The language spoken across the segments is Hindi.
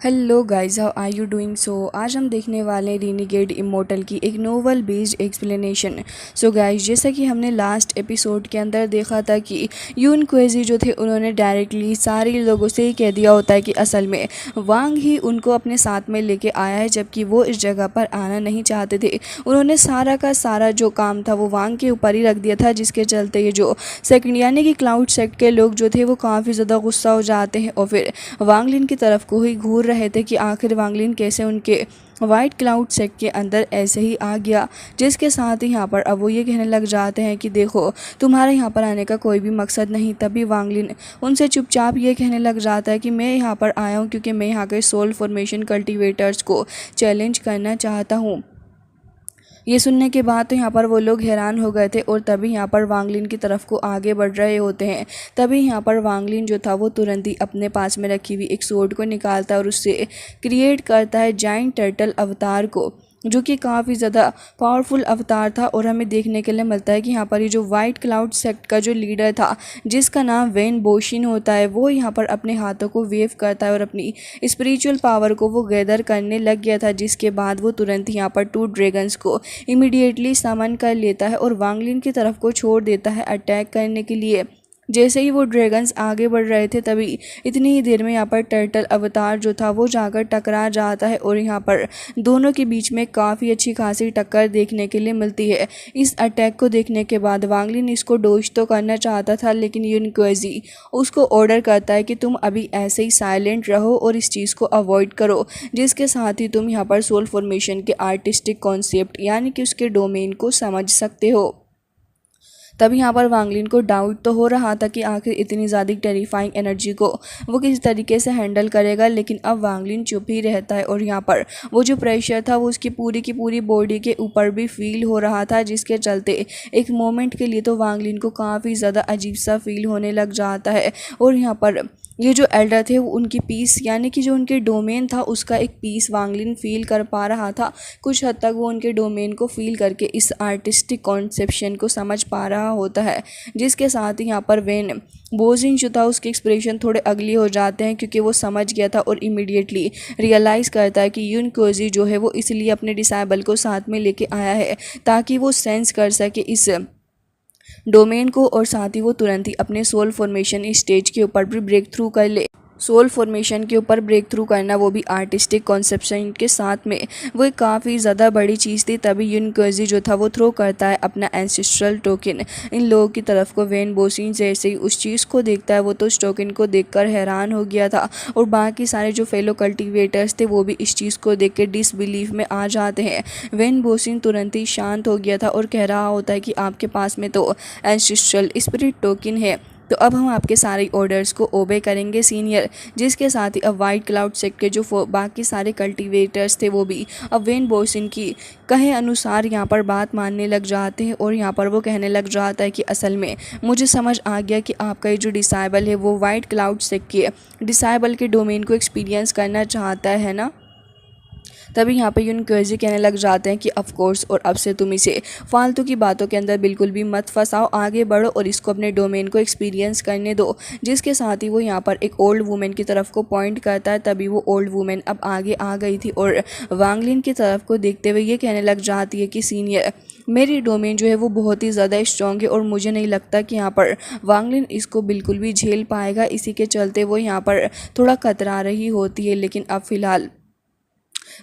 Hello guys, how are you doing. आज हम देखने वाले हैं रिनीगेड इमोर्टल की एक नोवेल बेस्ड एक्सप्लेनेशन। गाइस, जैसा कि हमने लास्ट एपिसोड के अंदर देखा था कि यून क्वेजी जो थे उन्होंने डायरेक्टली सारे लोगों से ही कह दिया होता है कि असल में वांग ही उनको अपने साथ में लेके आया है, जबकि वो इस जगह पर आना नहीं चाहते थे। उन्होंने सारा का सारा जो काम था वो वांग के ऊपर ही रख दिया था, जिसके चलते ये जो सेकंड यानी कि क्लाउड सेक्ट के लोग जो थे वो काफ़ी ज़्यादा गुस्सा हो जाते हैं और फिर वांगलिन की तरफ को ही घूर रहे थे कि आखिर वांगलिन कैसे उनके वाइट क्लाउड सेक्ट के अंदर ऐसे ही आ गया। जिसके साथ ही यहाँ पर अब वो ये कहने लग जाते हैं कि देखो, तुम्हारे यहाँ पर आने का कोई भी मकसद नहीं। तभी वांगलिन उनसे चुपचाप ये कहने लग जाता है कि मैं यहाँ पर आया हूँ क्योंकि मैं यहाँ के सोल फॉर्मेशन कल्टिवेटर्स को चैलेंज करना चाहता हूँ। ये सुनने के बाद तो यहाँ पर वो लोग हैरान हो गए थे और तभी यहाँ पर वांगलिन की तरफ को आगे बढ़ रहे होते हैं। तभी यहाँ पर वांगलिन जो था वो तुरंत ही अपने पास में रखी हुई एक सोर्ड को निकालता है और उससे क्रिएट करता है जाइंट टर्टल अवतार को, जो कि काफ़ी ज़्यादा पावरफुल अवतार था। और हमें देखने के लिए मिलता है कि यहाँ पर ये जो वाइट क्लाउड सेक्ट का जो लीडर था, जिसका नाम वेन बोशिन होता है, वो यहाँ पर अपने हाथों को वेव करता है और अपनी स्पिरिचुअल पावर को वो गैदर करने लग गया था। जिसके बाद वो तुरंत यहाँ पर 2 ड्रैगन्स को इमीडिएटली समन कर लेता है और वांगलिन की तरफ को छोड़ देता है अटैक करने के लिए। जैसे ही वो ड्रैगन्स आगे बढ़ रहे थे तभी इतनी ही देर में यहाँ पर टर्टल अवतार जो था वो जाकर टकरा जाता है और यहाँ पर दोनों के बीच में काफ़ी अच्छी खासी टक्कर देखने के लिए मिलती है। इस अटैक को देखने के बाद वांगलिन इसको डोज तो करना चाहता था, लेकिन यून क्वेजी उसको ऑर्डर करता है कि तुम अभी ऐसे ही साइलेंट रहो और इस चीज़ को अवॉइड करो, जिसके साथ ही तुम यहाँ पर सोल फॉर्मेशन के आर्टिस्टिक कॉन्सेप्ट यानी कि उसके डोमेन को समझ सकते हो। तब यहाँ पर वांगलिन को डाउट तो हो रहा था कि आखिर इतनी ज़्यादा टेरिफाइंग एनर्जी को वो किस तरीके से हैंडल करेगा, लेकिन अब वांगलिन चुप ही रहता है और यहाँ पर वो जो प्रेशर था वो उसकी पूरी की पूरी बॉडी के ऊपर भी फील हो रहा था। जिसके चलते एक मोमेंट के लिए तो वांगलिन को काफ़ी ज़्यादा अजीब सा फील होने लग जाता है। और यहाँ पर ये जो एल्डर थे वो उनकी पीस यानी कि जो उनके डोमेन था उसका एक पीस वांगलिन फील कर पा रहा था। कुछ हद तक वो उनके डोमेन को फील करके इस आर्टिस्टिक कॉन्सेप्शन को समझ पा रहा होता है। जिसके साथ ही यहाँ पर वेन बोजिन जो था उसके एक्सप्रेशन थोड़े अगली हो जाते हैं, क्योंकि वो समझ गया था और इमीडिएटली रियलाइज़ करता है कि यून कोजी जो है वो इसलिए अपने डिसाइबल को साथ में लेके आया है ताकि वो सेंस कर सके इस डोमेन को और साथ ही वो तुरंत ही अपने सोल फॉर्मेशन स्टेज के ऊपर भी ब्रेक थ्रू कर ले। सोल फॉर्मेशन के ऊपर ब्रेक थ्रू करना, वो भी आर्टिस्टिक कॉन्सेप्शन के साथ में, वो एक काफ़ी ज़्यादा बड़ी चीज़ थी। तभी यून क्वेजी जो था वो थ्रो करता है अपना एंसेस्ट्रल टोकन इन लोगों की तरफ को। वेन बोसिन जैसे ही उस चीज़ को देखता है वो तो उस टोकन को देखकर हैरान हो गया था और बाकी सारे जो फेलो कल्टिवेटर्स थे वो भी इस चीज़ को देख के डिसबिलीफ में आ जाते हैं। वेन बोसिन तुरंत ही शांत हो गया था और कह रहा होता है कि आपके पास में तो एंसेस्ट्रल स्पिरिट टोकन है, तो अब हम आपके सारे ऑर्डर्स को ओबे करेंगे सीनियर। जिसके साथ ही अब वाइट क्लाउड सेक्ट के जो बाकी सारे कल्टिवेटर्स थे वो भी अब वेन बोसिन की कहे अनुसार यहाँ पर बात मानने लग जाते हैं। और यहाँ पर वो कहने लग जाता है कि असल में मुझे समझ आ गया कि आपका ये जो डिसाइबल है वो वाइट क्लाउड सेक्ट के डिसाइबल के डोमेन को एक्सपीरियंस करना चाहता है ना। तभी यहाँ पे यून क्वेजी कहने लग जाते हैं कि ऑफ कोर्स, और अब से तुम इसे फालतू की बातों के अंदर बिल्कुल भी मत फंसाओ, आगे बढ़ो और इसको अपने डोमेन को एक्सपीरियंस करने दो। जिसके साथ ही वो यहाँ पर एक ओल्ड वुमेन की तरफ को पॉइंट करता है। तभी वो ओल्ड वुमेन अब आगे आ गई थी और वांगलिन की तरफ को देखते हुए ये कहने लग जाती है कि सीनियर, मेरी डोमेन जो है वो बहुत ही ज़्यादा स्ट्रॉन्ग है और मुझे नहीं लगता कि यहाँ पर वांगलिन इसको बिल्कुल भी झेल पाएगा। इसी के चलते वो यहाँ पर थोड़ा कतरा रही होती है। लेकिन अब फ़िलहाल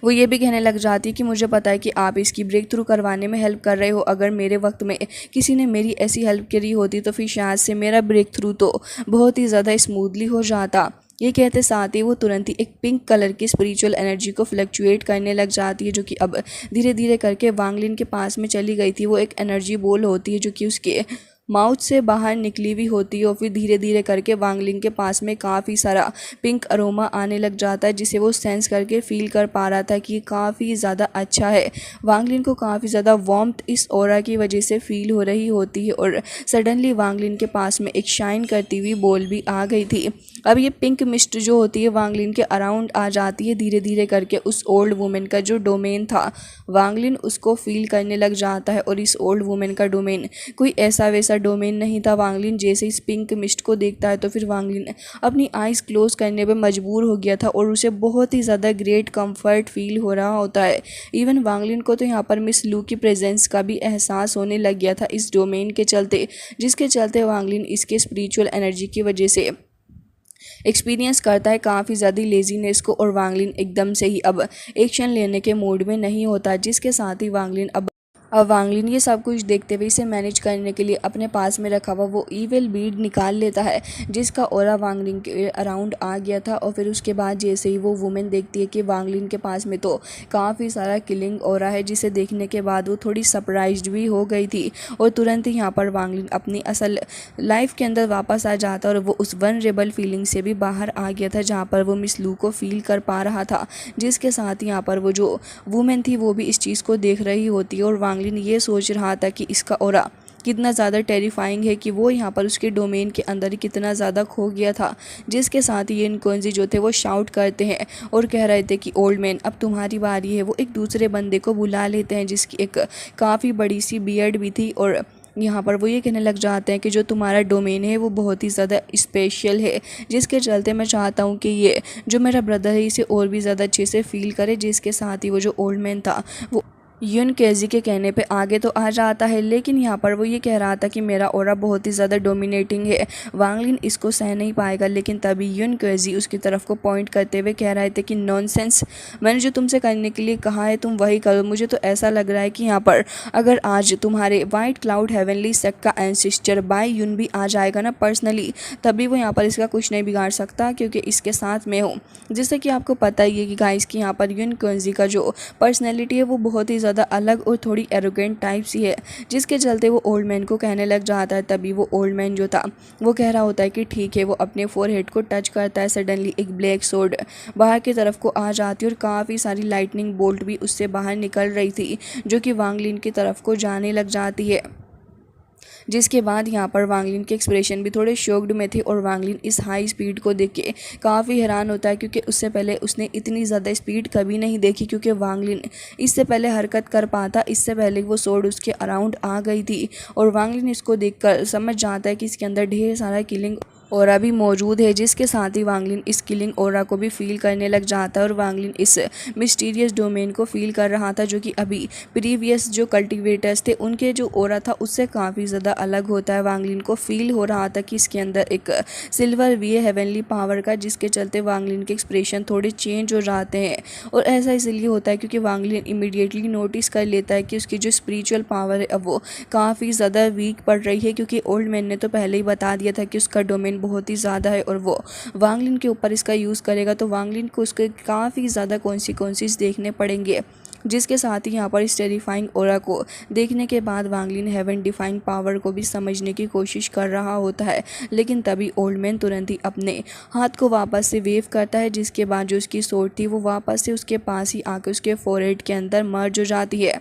वो ये भी कहने लग जाती है कि मुझे पता है कि आप इसकी ब्रेक थ्रू करवाने में हेल्प कर रहे हो। अगर मेरे वक्त में किसी ने मेरी ऐसी हेल्प करी होती तो फिर शायद से मेरा ब्रेक थ्रू तो बहुत ही ज़्यादा स्मूथली हो जाता। ये कहते साथ ही वो तुरंत ही एक पिंक कलर की स्पिरिचुअल एनर्जी को फ्लक्चुएट करने लग जाती है, जो कि अब धीरे धीरे करके वांगलिन के पास में चली गई थी। वो एक एनर्जी बॉल होती है जो कि उसके माउथ से बाहर निकली हुई होती है और फिर धीरे धीरे करके वांगलिन के पास में काफ़ी सारा पिंक अरोमा आने लग जाता है, जिसे वो सेंस करके फील कर पा रहा था कि काफ़ी ज़्यादा अच्छा है। वांगलिन को काफ़ी ज़्यादा वार्मथ इस ऑरा की वजह से फील हो रही होती है और सडनली वांगलिन के पास में एक शाइन करती हुई बॉल भी आ गई थी। अब ये पिंक मिस्ट जो होती है वांगलिन के अराउंड आ जाती है धीरे धीरे करके। उस ओल्ड वुमेन का जो डोमेन था वांगलिन उसको फील करने लग जाता है और इस ओल्ड वुमेन का डोमेन कोई ऐसा वैसा डोमेन नहीं था। वांगलिन जैसे इस पिंक मिस्ट को देखता है तो फिर वांगलिन अपनी आइज़ क्लोज करने पे मजबूर हो गया था और उसे बहुत ही ज़्यादा ग्रेट कंफर्ट फील हो रहा होता है। इवन वांगलिन को तो यहाँ पर मिस लू की प्रेजेंस का भी एहसास होने लग गया था इस डोमेन के चलते, जिसके चलते वांगलिन इसके स्पिरिचुअल एनर्जी की वजह से एक्सपीरियंस करता है काफ़ी ज़्यादा लेजीनेस को, और वांगलिन एकदम से ही अब एक्शन लेने के मूड में नहीं होता, जिसके साथ ही वांगलिन अब वांगलिन ये सब कुछ देखते हुए इसे मैनेज करने के लिए अपने पास में रखा हुआ वो ईविल बीड निकाल लेता है, जिसका ऑरा वांगलिन के अराउंड आ गया था। और फिर उसके बाद जैसे ही वो वुमेन देखती है कि वांगलिन के पास में तो काफ़ी सारा किलिंग ऑरा है, जिसे देखने के बाद वो थोड़ी सरप्राइज्ड भी हो गई थी, और तुरंत ही यहाँ पर वांगलिन अपनी असल लाइफ के अंदर वापस आ जाता और वो उस वनरेबल फीलिंग से भी बाहर आ गया था जहाँ पर वो मिस लू को फील कर पा रहा था, जिसके साथ यहाँ पर वो जो वुमेन थी वो भी इस चीज़ को देख रही होती है। और वांगलिन ये सोच रहा था कि इसका ऑरा कितना ज़्यादा टेरिफाइंग है कि वो यहाँ पर उसके डोमेन के अंदर ही कितना ज़्यादा खो गया था, जिसके साथ ही इनकोंजी जो थे वो शाउट करते हैं और कह रहे थे कि ओल्ड मैन अब तुम्हारी बारी है। वो एक दूसरे बंदे को बुला लेते हैं जिसकी एक काफ़ी बड़ी सी बियर्ड भी थी, और यहाँ पर वो ये कहने लग जाते हैं कि जो तुम्हारा डोमेन है वो बहुत ही ज़्यादा स्पेशल है, जिसके चलते मैं चाहता हूँ कि ये जो मेरा ब्रदर है इसे और भी ज़्यादा अच्छे से फील करे। जिसके साथ ही वो जो ओल्ड मैन था वो यून केजी के कहने पे आगे तो आ जाता है, लेकिन यहाँ पर वो ये कह रहा था कि मेरा ऑरा बहुत ही ज़्यादा डोमिनेटिंग है, वांगलिन इसको सह नहीं पाएगा। लेकिन तभी यून केजी उसकी तरफ को पॉइंट करते हुए कह रहे थे कि नॉनसेंस, मैंने जो तुमसे करने के लिए कहा है तुम वही करो। मुझे तो ऐसा लग रहा है कि यहाँ पर अगर आज तुम्हारे वाइट क्लाउड हेवनली सेक्ट का एंसेस्टर बाय यून भी आ जाएगा ना पर्सनली, तभी वो यहाँ पर इसका कुछ नहीं बिगाड़ सकता, क्योंकि इसके साथ मैं हूँ। जैसे कि आपको पता ही है कि गाइस कि यहाँ पर यून केजी का जो पर्सनैलिटी है वो बहुत ही ज़्यादा अलग और थोड़ी एरोगेंट टाइप सी है, जिसके चलते वो ओल्ड मैन को कहने लग जाता है। तभी वो ओल्ड मैन जो था वो कह रहा होता है कि ठीक है। वो अपने फोरहेड को टच करता है, सडनली एक ब्लैक सोर्ड बाहर की तरफ को आ जाती है और काफ़ी सारी लाइटनिंग बोल्ट भी उससे बाहर निकल रही थी, जो कि वांगलिन की तरफ को जाने लग जाती है। जिसके बाद यहाँ पर वांगलिन के एक्सप्रेशन भी थोड़े शॉक्ड में थे, और वांगलिन इस हाई स्पीड को देख के काफ़ी हैरान होता है, क्योंकि उससे पहले उसने इतनी ज़्यादा स्पीड कभी नहीं देखी। क्योंकि वांगलिन इससे पहले हरकत कर पाता, इससे पहले वो सोर्ड उसके अराउंड आ गई थी, और वांगलिन इसको देखकर समझ जाता है कि इसके अंदर ढेर सारा किलिंग ऑरा भी मौजूद है, जिसके साथ ही वांगलिन इस किलिंग ऑरा को भी फील करने लग जाता है। और वांगलिन इस मिस्टीरियस डोमेन को फील कर रहा था, जो कि अभी प्रीवियस जो कल्टिवेटर्स थे उनके जो ऑरा था उससे काफ़ी ज़्यादा अलग होता है। वांगलिन को फील हो रहा था कि इसके अंदर एक सिल्वर वी है हेवनली पावर का, जिसके चलते वांगलिन के एक्सप्रेशन थोड़े चेंज हो जाते हैं। और ऐसा इसलिए होता है क्योंकि वांगलिन इमीडिएटली नोटिस कर लेता है कि उसकी जो स्पिरिचुअल पावर है अब वो काफ़ी ज़्यादा वीक पड़ रही है, क्योंकि ओल्ड मैन ने तो पहले ही बता दिया था कि उसका डोमेन बहुत ही ज़्यादा है और वो वांगलिन के ऊपर इसका यूज़ करेगा तो वांगलिन को उसके काफ़ी ज़्यादा कॉन्सिक्वेंसेस देखने पड़ेंगे। जिसके साथ ही यहाँ पर इस टेरिफाइंग ऑरा को देखने के बाद वांगलिन हेवन डिफाइंग पावर को भी समझने की कोशिश कर रहा होता है, लेकिन तभी ओल्ड मैन तुरंत ही अपने हाथ को वापस से वेव करता है, जिसके बाद जो उसकी सोर्ड थी वो वापस से उसके पास ही आकर उसके फोरहेड के अंदर मर्ज हो जाती है।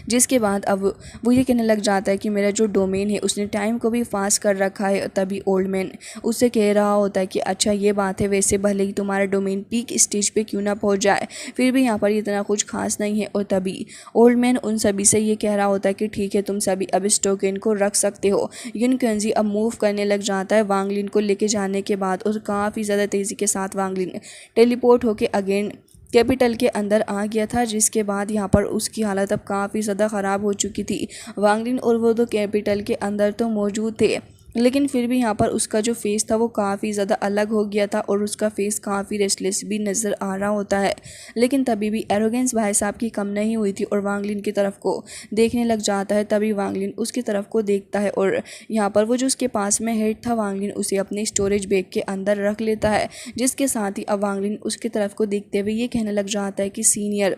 जिसके बाद अब वो ये कहने लग जाता है कि मेरा जो डोमेन है उसने टाइम को भी फास्ट कर रखा है। तभी ओल्ड मैन उससे कह रहा होता है कि अच्छा ये बात है, वैसे भले ही तुम्हारा डोमेन पीक स्टेज पे क्यों ना पहुंच जाए, फिर भी यहाँ पर इतना कुछ खास नहीं है। और तभी ओल्ड मैन उन सभी से ये कह रहा होता है कि ठीक है तुम सभी अब इस टोकन को रख सकते हो। यून केजी अब मूव करने लग जाता है वांगलिन को लेके जाने के बाद, और काफ़ी ज़्यादा तेज़ी के साथ वांगलिन टेलीपोर्ट होके अगेन कैपिटल के अंदर आ गया था। जिसके बाद यहाँ पर उसकी हालत अब काफ़ी ज़्यादा ख़राब हो चुकी थी। वांगलिन और वो तो कैपिटल के अंदर तो मौजूद थे, लेकिन फिर भी यहाँ पर उसका जो फेस था वो काफ़ी ज़्यादा अलग हो गया था, और उसका फेस काफ़ी रेस्टलेस भी नज़र आ रहा होता है। लेकिन तभी भी एरोगेंस भाई साहब की कम नहीं हुई थी, और वांगलिन की तरफ को देखने लग जाता है। तभी वांगलिन उसकी तरफ को देखता है, और यहाँ पर वो जो उसके पास में हेड था वांगलिन उसे अपने स्टोरेज बैग के अंदर रख लेता है। जिसके साथ ही अब वांगलिन उसकी तरफ को देखते हुए ये कहने लग जाता है कि सीनियर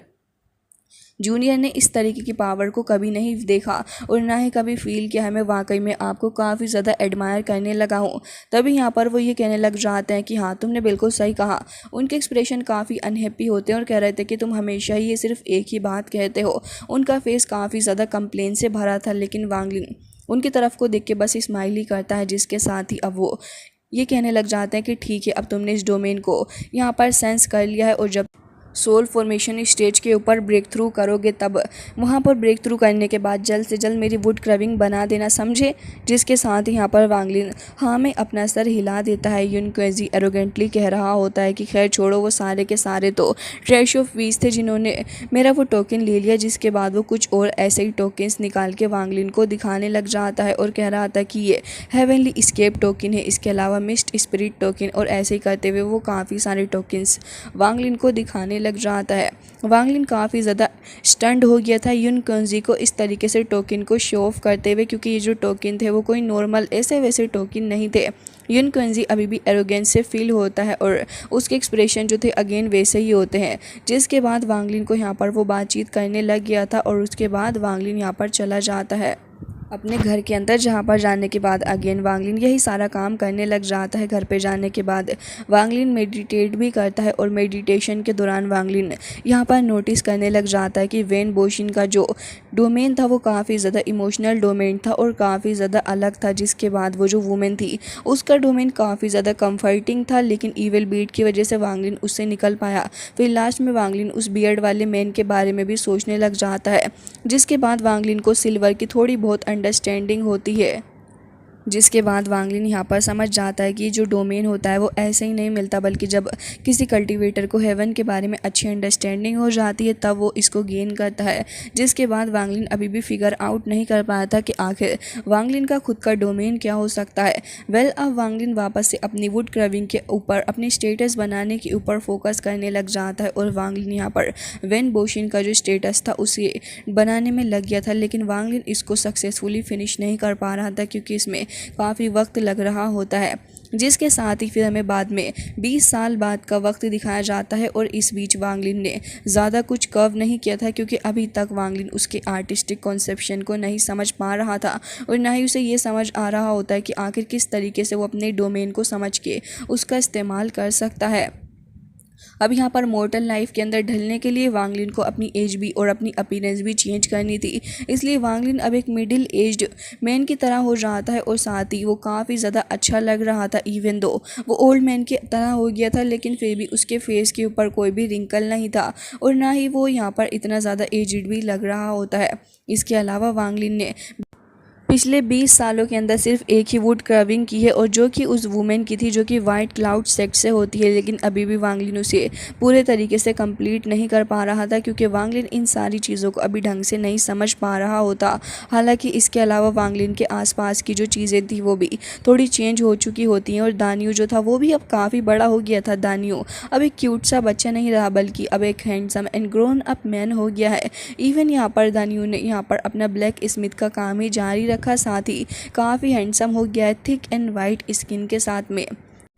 जूनियर ने इस तरीके की पावर को कभी नहीं देखा और ना ही कभी फील किया है। मैं वाकई में आपको काफ़ी ज़्यादा एडमायर करने लगा हूँ। तभी यहाँ पर वो ये कहने लग जाते हैं कि हाँ तुमने बिल्कुल सही कहा। उनके एक्सप्रेशन काफ़ी अनहैप्पी होते हैं और कह रहे थे कि तुम हमेशा ही ये सिर्फ एक ही बात कहते हो। उनका फेस काफ़ी ज़्यादा कंप्लेन से भरा था, लेकिन वांगलिन उनकी तरफ को देख के बस स्माइल ही करता है। जिसके साथ ही अब वो ये कहने लग जाते हैं कि ठीक है अब तुमने इस डोमेन को यहाँ पर सेंस कर लिया है, और जब सोल फॉर्मेशन स्टेज के ऊपर ब्रेक थ्रू करोगे तब वहाँ पर ब्रेक थ्रू करने के बाद जल्द से जल्द मेरी वुड क्रविंग बना देना, समझे। जिसके साथ यहाँ पर वांग लिन हाँ में अपना सर हिला देता है। युन क्वेजी एरोगेंटली कह रहा होता है कि खैर छोड़ो, वो सारे के सारे तो ट्रैश ऑफ वीज थे जिन्होंने मेरा वो टोकन ले लिया। जिसके बाद वो कुछ और ऐसे ही टोकन्स निकाल के वांग लिन को दिखाने लग जाता है और कह रहा था कि ये हेवनली स्केप टोकन है, इसके अलावा मिस्ट स्पिरिट टोकन, और ऐसे ही करते हुए वो काफ़ी सारे टोकन्स वांग लिन को दिखाने लग जाता है। वांग लिन काफ़ी ज़्यादा स्टंड हो गया था युन क्वेजी को इस तरीके से टोकन को शो ऑफ करते हुए, क्योंकि ये जो टोकन थे वो कोई नॉर्मल ऐसे वैसे टोकन नहीं थे। युन क्वेजी अभी भी एरोगेंस से फील होता है और उसके एक्सप्रेशन जो थे अगेन वैसे ही होते हैं। जिसके बाद वांग लिन को यहाँ पर वो बातचीत करने लग गया था और उसके बाद वांग लिन यहाँ पर चला जाता है अपने घर के अंदर, जहाँ पर जाने के बाद अगेन वांग लिन यही सारा काम करने लग जाता है। घर पे जाने के बाद वांग लिन मेडिटेट भी करता है और मेडिटेशन के दौरान वांग लिन यहाँ पर नोटिस करने लग जाता है कि वेन बोशिन का जो डोमेन था वो काफ़ी ज़्यादा इमोशनल डोमेन था और काफ़ी ज़्यादा अलग था। जिसके बाद वो जो वुमेन थी उसका डोमेन काफ़ी ज़्यादा कंफर्टिंग था, लेकिन ईविल बीट की वजह से वांग लिन उससे निकल पाया। फिर लास्ट में वांग लिन उस बियर्ड वाले मैन के बारे में भी सोचने लग जाता है। जिसके बाद वांग लिन को सिल्वर की थोड़ी बहुत अंडरस्टैंडिंग होती है। जिसके बाद वांग लिन यहाँ पर समझ जाता है कि जो डोमेन होता है वो ऐसे ही नहीं मिलता, बल्कि जब किसी कल्टीवेटर को हेवन के बारे में अच्छी अंडरस्टैंडिंग हो जाती है तब वो इसको गेन करता है। जिसके बाद वांग लिन अभी भी फिगर आउट नहीं कर पाया था कि आखिर वांग लिन का खुद का डोमेन क्या हो सकता है। वेल, अब वांग लिन वापस से अपनी वुड क्रविंग के ऊपर, अपनी स्टेटस बनाने के ऊपर फोकस करने लग जाता है और वांग लिन यहाँ पर वेन बोशिन का जो स्टेटस था उसे बनाने में लग गया था। लेकिन वांग लिन इसको सक्सेसफुली फिनिश नहीं कर पा रहा था क्योंकि इसमें काफ़ी वक्त लग रहा होता है। जिसके साथ ही फिर हमें बाद में 20 साल बाद का वक्त दिखाया जाता है और इस बीच वांग लिन ने ज़्यादा कुछ कर्व नहीं किया था, क्योंकि अभी तक वांग लिन उसके आर्टिस्टिक कॉन्सेप्शन को नहीं समझ पा रहा था और ना ही उसे ये समझ आ रहा होता है कि आखिर किस तरीके से वो अपने डोमेन को समझ के उसका इस्तेमाल कर सकता है। अब यहाँ पर मॉर्टल लाइफ के अंदर ढलने के लिए वांग लिन को अपनी एज भी और अपनी अपीयरेंस भी चेंज करनी थी, इसलिए वांग लिन अब एक मिडिल एज्ड मैन की तरह हो रहा था और साथ ही वो काफ़ी ज़्यादा अच्छा लग रहा था। इवन दो वो ओल्ड मैन की तरह हो गया था, लेकिन फिर भी उसके फेस के ऊपर कोई भी रिंकल नहीं था और ना ही वो यहाँ पर इतना ज़्यादा एजड भी लग रहा होता है। इसके अलावा वांग लिन ने पिछले 20 सालों के अंदर सिर्फ एक ही वुड कर्विंग की है और जो कि उस वुमेन की थी जो कि वाइट क्लाउड सेक्ट से होती है, लेकिन अभी भी वांग लिन उसे पूरे तरीके से कंप्लीट नहीं कर पा रहा था क्योंकि वांग लिन इन सारी चीज़ों को अभी ढंग से नहीं समझ पा रहा होता। हालांकि इसके अलावा वांग लिन के आसपास की जो चीज़ें थी वो भी थोड़ी चेंज हो चुकी होती हैं और दानियो जो था वो भी अब काफ़ी बड़ा हो गया था। दानियो अब एक क्यूट सा बच्चा नहीं रहा बल्कि अब एक handsome and grown up man हो गया है। इवन यहाँ पर दानियो ने यहाँ पर अपना ब्लैक स्मिथ का काम ही जारी रखा, साथ ही काफ़ी हैंडसम हो गया है थिक एंड वाइट स्किन के साथ में।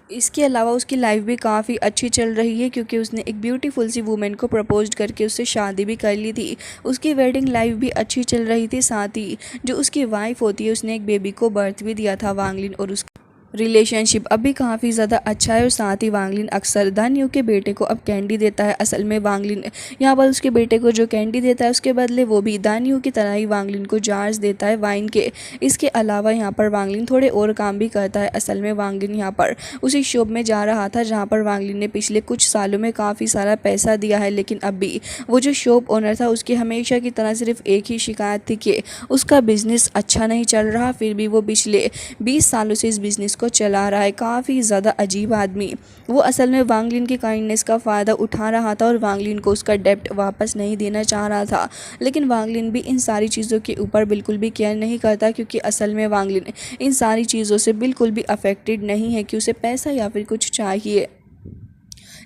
इसके अलावा उसकी लाइफ भी काफ़ी अच्छी चल रही है क्योंकि उसने एक ब्यूटीफुल सी वुमेन को प्रपोज करके उससे शादी भी कर ली थी। उसकी वेडिंग लाइफ भी अच्छी चल रही थी, साथ ही जो उसकी वाइफ होती है उसने एक बेबी को बर्थ भी दिया था। वांग लिन और उसका रिलेशनशिप अब भी काफ़ी ज़्यादा अच्छा है और साथ ही वांग लिन अक्सर दानियो के बेटे को अब कैंडी देता है। असल में वांग लिन यहाँ पर उसके बेटे को जो कैंडी देता है उसके बदले वो भी दानियो की तरह ही वांग लिन को जार्स देता है वाइन के। इसके अलावा यहाँ पर वांग लिन थोड़े और काम भी करता है। असल में वांग लिन यहाँ पर उसी शॉप में जा रहा था जहाँ पर वांग लिन ने पिछले कुछ सालों में काफ़ी सारा पैसा दिया है, लेकिन अब भी वो जो शॉप ओनर था उसकी हमेशा की तरह सिर्फ एक ही शिकायत थी कि उसका बिज़नेस अच्छा नहीं चल रहा। फिर भी वो पिछले 20 सालों से इस बिज़नेस को चला रहा है। काफ़ी ज़्यादा अजीब आदमी। वो असल में वांग लिन की काइंडनेस का फ़ायदा उठा रहा था और वांग लिन को उसका डेब्ट वापस नहीं देना चाह रहा था, लेकिन वांग लिन भी इन सारी चीज़ों के ऊपर बिल्कुल भी केयर नहीं करता क्योंकि असल में वांग लिन इन सारी चीज़ों से बिल्कुल भी अफेक्टेड नहीं है कि उसे पैसा या फिर कुछ चाहिए।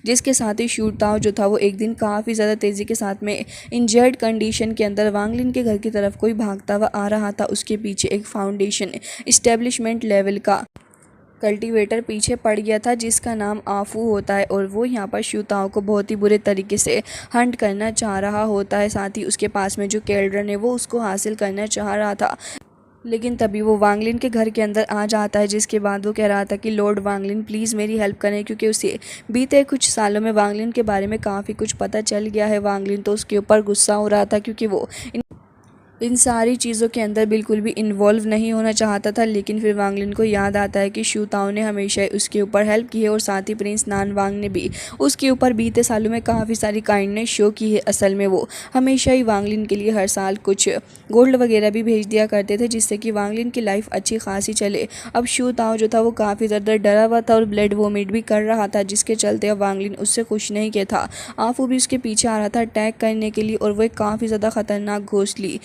जिसके साथ ही शूटाओ जो था वो एक दिन काफ़ी ज़्यादा तेज़ी के साथ में इंजर्ड कंडीशन के अंदर वांग लिन के घर की तरफ कोई भागता हुआ आ रहा था। उसके पीछे एक फाउंडेशन इस्टेब्लिशमेंट लेवल का कल्टीवेटर पीछे पड़ गया था जिसका नाम आफू होता है और वो यहाँ पर शूताओं को बहुत ही बुरे तरीके से हंट करना चाह रहा होता है। साथ ही उसके पास में जो केल्ड्रन है वो उसको हासिल करना चाह रहा था, लेकिन तभी वो वांग लिन के घर के अंदर आ जाता है। जिसके बाद वो कह रहा था कि लॉर्ड वांग लिन प्लीज़ मेरी हेल्प करें, क्योंकि उसे बीते कुछ सालों में वांग लिन के बारे में काफ़ी कुछ पता चल गया है। वांग लिन तो उसके ऊपर गुस्सा हो रहा था क्योंकि वो इन सारी चीज़ों के अंदर बिल्कुल भी इन्वॉल्व नहीं होना चाहता था। लेकिन फिर वांग लिन को याद आता है कि शू ताओ ने हमेशा उसके ऊपर हेल्प की है और साथ ही प्रिंस नान वांग ने भी उसके ऊपर बीते सालों में काफ़ी सारी काइंडनेस शो की है। असल में वो हमेशा ही वांग लिन के लिए हर साल कुछ गोल्ड वगैरह भी भेज दिया करते थे, जिससे कि वांग लिन की लाइफ अच्छी खासी चले। अब शू ताओ जो था वो काफ़ी ज़्यादा डरा हुआ था और ब्लड वोमिट भी कर रहा था, जिसके चलते अब वांग लिन उससे खुश नहीं किया था। आफू भी उसके पीछे आ रहा था अटैक करने के लिए, और वो एक काफ़ी ज़्यादा खतरनाक घोंसली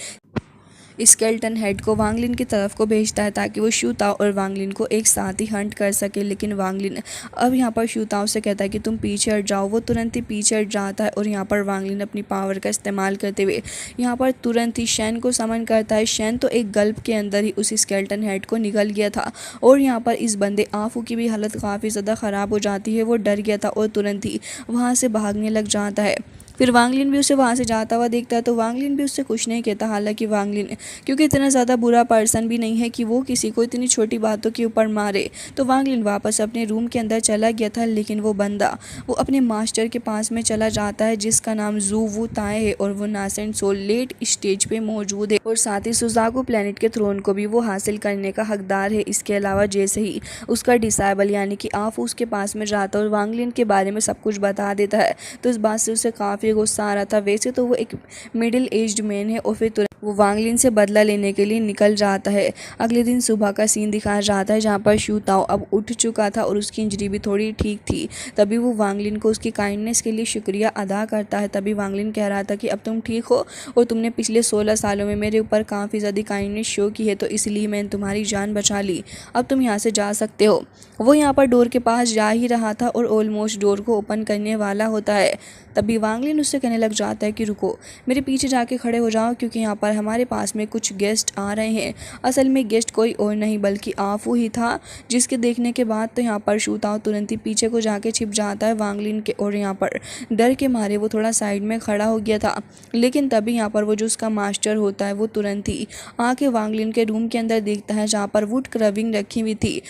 स्केल्टन हेड को वांग लिन की तरफ को भेजता है ताकि वो शू ताओ और वांग लिन को एक साथ ही हंट कर सके। लेकिन वांग लिन अब यहाँ पर शू ताओ से कहता है कि तुम पीछे हट जाओ। वो तुरंत ही पीछे हट जाता है और यहाँ पर वांग लिन अपनी पावर का इस्तेमाल करते हुए यहाँ पर तुरंत ही शैन को समन करता है। शैन तो एक गल्प के अंदर ही उस स्केल्टन हेड को निगल गया था और यहाँ पर इस बंदे आफू की भी हालत काफ़ी ज़्यादा ख़राब हो जाती है। वो डर गया था और तुरंत ही वहाँ से भागने लग जाता है। फिर वांग लिन भी उसे वहाँ से जाता हुआ देखता है तो वांग लिन भी उससे कुछ नहीं कहता। हालांकि वांग लिन क्योंकि इतना ज़्यादा बुरा पर्सन भी नहीं है कि वो किसी को इतनी छोटी बातों के ऊपर मारे, तो वांग लिन वापस अपने रूम के अंदर चला गया था। लेकिन वो बंदा वो अपने मास्टर के पास में चला जाता है जिसका नाम जू वू ताए है और वो नासेंट सोल लेट स्टेज पे मौजूद है और साथ ही सुजाकू प्लेनेट के थ्रोन को भी वो हासिल करने का हकदार है। इसके अलावा जैसे ही उसका डिसाइबल यानी कि आफू उसके पास में जाता है और वांग लिन के बारे में सब कुछ बता देता है तो इस बात से उसे काफ़ी गुस्सा आ रहा था। वैसे तो वो एक मिडिल एज्ड मैन है और फिर तुरंत वो वांग लिन से बदला लेने के लिए निकल जाता है। अगले दिन सुबह का सीन दिखाया जाता है जहाँ पर शू ताओ अब उठ चुका था और उसकी इंजरी भी थोड़ी ठीक थी। तभी वो वांग लिन को उसकी काइंडनेस के लिए शुक्रिया अदा करता है। तभी वांग लिन कह रहा था कि अब तुम ठीक हो और तुमने पिछले 16 सालों में मेरे ऊपर काफ़ी ज़्यादा काइंडनेस शो की है तो इसलिए मैंने तुम्हारी जान बचा ली। अब तुम यहाँ से जा सकते हो। वो यहाँ पर डोर के पास जा ही रहा था और ऑलमोस्ट डोर को ओपन करने वाला होता है। तभी वांग लिन उससे कहने लग जाता है कि रुको, मेरे पीछे जाके खड़े हो जाओ क्योंकि यहाँ पर हमारे पास में कुछ गेस्ट आ रहे हैं। असल में गेस्ट कोई और नहीं बल्कि आफू ही था, जिसके देखने के बाद तो यहाँ पर शू ताओ तुरंत ही पीछे को जाके छिप जाता है वांग लिन के और यहाँ पर डर के मारे वो थोड़ा साइड में खड़ा हो गया था। लेकिन तभी यहाँ पर वो जो उसका मास्टर होता है वो तुरंत ही आके वांग लिन के रूम के अंदर देखता है जहाँ पर वुड क्रविंग रखी हुई थी।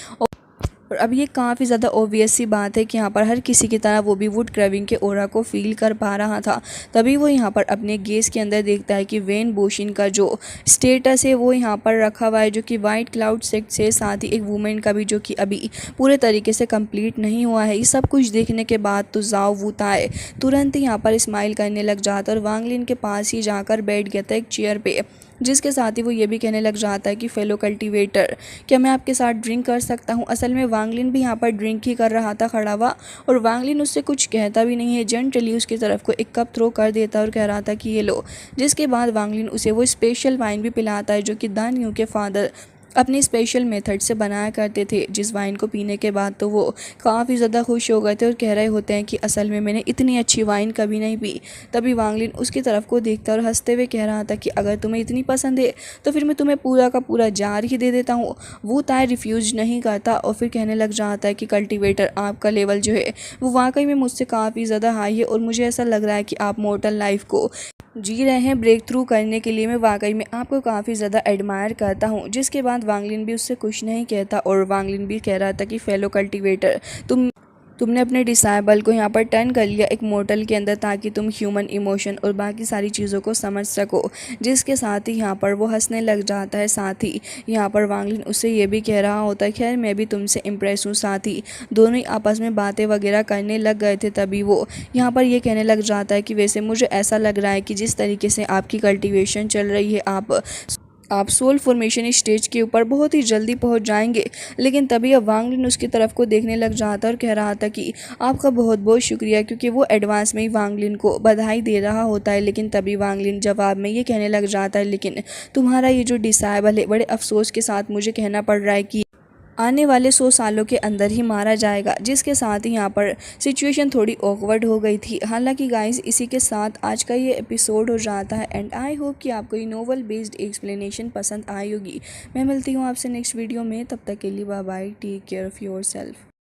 और अब ये काफ़ी ज़्यादा ऑब्वियस सी बात है कि यहाँ पर हर किसी की तरह वो भी वुड क्रविंग के ओरा को फील कर पा रहा था। तभी वो यहाँ पर अपने गेस के अंदर देखता है कि वेन बोशिन का जो स्टेटस है वो यहाँ पर रखा हुआ है जो कि वाइट क्लाउड सेक्ट से, साथ ही एक वुमेन का भी जो कि अभी पूरे तरीके से कंप्लीट नहीं हुआ है। ये सब कुछ देखने के बाद तो जाओ वू ताए तुरंत ही यहाँ पर स्माइल करने लग जाता और वांग लिन के पास ही जाकर बैठ गया था एक चेयर पे, जिसके साथ ही वो ये भी कहने लग जाता है कि फेलो कल्टीवेटर, क्या मैं आपके साथ ड्रिंक कर सकता हूँ। असल में वांग लिन भी यहाँ पर ड्रिंक ही कर रहा था खड़ा हुआ और वांग लिन उससे कुछ कहता भी नहीं है, जेंटली उसकी तरफ को एक कप थ्रो कर देता और कह रहा था कि ये लो। जिसके बाद वांग लिन उसे वो स्पेशल वाइन भी पिलाता है जो कि दान यू के फादर अपनी स्पेशल मेथड से बनाया करते थे, जिस वाइन को पीने के बाद तो वो काफ़ी ज़्यादा खुश हो गए थे और कह रहे होते हैं कि असल में मैंने इतनी अच्छी वाइन कभी नहीं पी। तभी वांग लिन उसकी तरफ को देखता और हंसते हुए कह रहा था कि अगर तुम्हें इतनी पसंद है तो फिर मैं तुम्हें पूरा का पूरा जार ही दे देता हूँ। वो ताए रिफ्यूज़ नहीं करता और फिर कहने लग जाता है कि कल्टीवेटर, आपका लेवल जो है वो वाकई में मुझसे काफ़ी ज़्यादा हाई है और मुझे ऐसा लग रहा है कि आप मॉर्टल लाइफ को जी रहे हैं। ब्रेक थ्रू करने के लिए मैं वाकई में आपको काफ़ी ज़्यादा एडमायर करता हूँ। जिसके बाद वांग लिन भी उससे कुछ नहीं कहता और वांग लिन भी कह रहा था कि फेलो कल्टीवेटर, तुमने अपने डिसाइबल को यहाँ पर टर्न कर लिया एक मॉर्टल के अंदर ताकि तुम ह्यूमन इमोशन और बाकी सारी चीज़ों को समझ सको। जिसके साथ ही यहाँ पर वो हंसने लग जाता है। साथ ही यहाँ पर वांग लिन उससे ये भी कह रहा होता है खैर मैं भी तुमसे इम्प्रेस हूँ। साथ ही दोनों ही आपस में बातें वगैरह करने लग गए थे। तभी वो यहाँ पर ये कहने लग जाता है कि वैसे मुझे ऐसा लग रहा है कि जिस तरीके से आपकी कल्टिवेशन चल रही है आप सोल फॉर्मेशन स्टेज के ऊपर बहुत ही जल्दी पहुंच जाएंगे। लेकिन तभी अब वांग लिन उसकी तरफ को देखने लग जाता और कह रहा था कि आपका बहुत बहुत शुक्रिया, क्योंकि वो एडवांस में ही वांग लिन को बधाई दे रहा होता है। लेकिन तभी वांग लिन जवाब में ये कहने लग जाता है लेकिन तुम्हारा ये जो डिसाइबल है बड़े अफसोस के साथ मुझे कहना पड़ रहा है कि आने वाले 100 सालों के अंदर ही मारा जाएगा। जिसके साथ ही यहाँ पर सिचुएशन थोड़ी ऑकवर्ड हो गई थी। हालांकि गाइस इसी के साथ आज का ये एपिसोड हो जाता है एंड आई होप कि आपको ये नोवेल बेस्ड एक्सप्लेनेशन पसंद आई होगी। मैं मिलती हूँ आपसे नेक्स्ट वीडियो में, तब तक के लिए bye bye, take care of your self.